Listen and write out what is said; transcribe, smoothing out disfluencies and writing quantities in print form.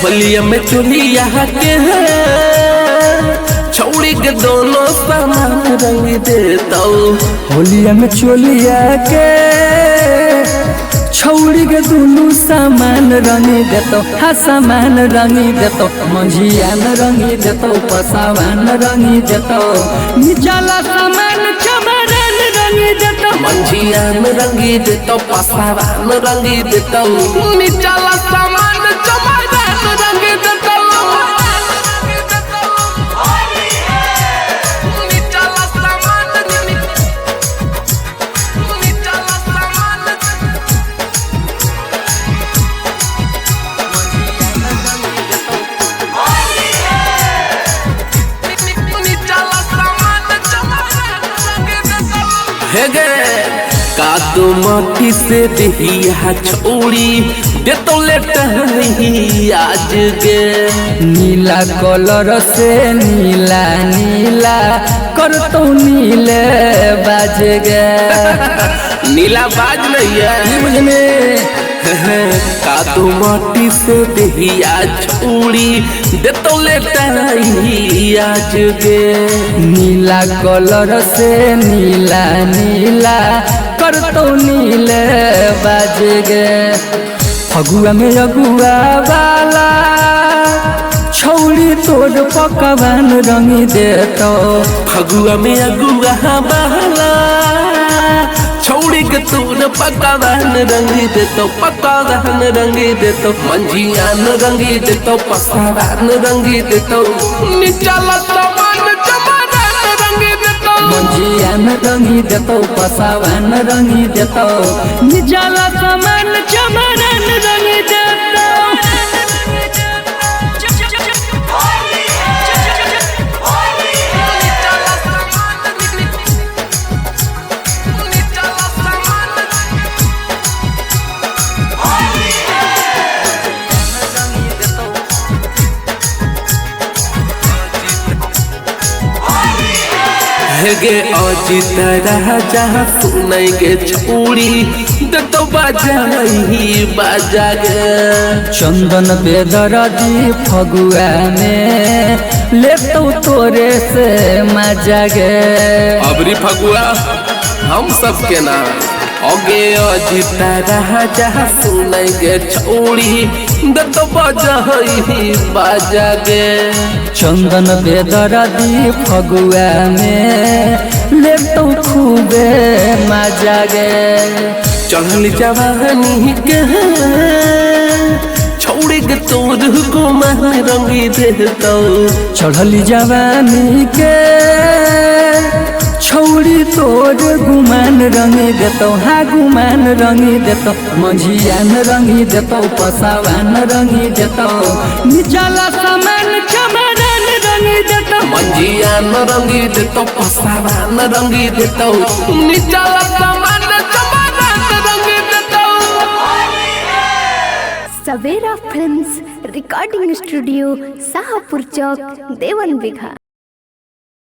होलिया में चोलिया के छौड़ी के दोनों सामान रंग देता। होलिया में चोलिया के छौड़ी के दोनों सामान रंगी देतो। हाँ सामान रंगी देतो, मंझिया में रंगी देतो, पसावान रंगी देतो, निचला सामान चमरन रंगी देतो। मंझिया में रंगी देतो, पसावान रंगी देतो, निचला सामान चमरन रंगी देतो। कादो माटी से दहिया छोड़ी दे तो लेट आज गे। नीला कलर से नीला नीला कर तो नीले बाज गे। नीला बाज नहीं है बुझने कादो माटी से दहिया छोड़ी दे तो लेट आज गे। नीला कलर से नीला नीला कर तो नीले बाज गे। फगुआ में अगुआ वाला छौड़ी तोड़ पकवान रंगी देतो। फगुआ में अगुआ वाला छौड़ी के तोड़ पकवान रंगी देतो, पकवान रंगी देतो, मंझिया न रंगी देतो, पसावान रंगी देतो, निचला सामान चमरन रंगी देतो। मंझिया में रंगी देतो, पसावान रंगी देतो, निचला सामान चमरन रंगी देतो। गे अजित राजा सुनाई गे छौड़ी दे तो बाजाई बाजा गे। चंदन बेदरदी फगुआ में ले तो तोरे से मजा गे। अबरी फगुआ हम सब के ना अगे अजित राजा सुनाई गे छौड़ी दे तो बाजाई बाजा गे। चंदन बेदरदी फगुआ में ले तो खूबे मजा गे। चढ़ल जवानी के छौड़ी के तोड़ गुमान रंगी देतो। चढ़ल जवानी के छौड़ी तोड़ गुमान रंगी देतो। हाँ गुमान रंगी देतो, मंझिया में रंगी देतो, पसावान रंगी देतो, निचला सामान चमरन रंगी देतो। मंझिया न रंगी देतो, पसावान रंगी देतो, निचला सामान चमरन रंगी देतो। सवेरा फिल्म्स रिकॉर्डिंग स्टूडियो शाहपुर चौक देवन बिघा।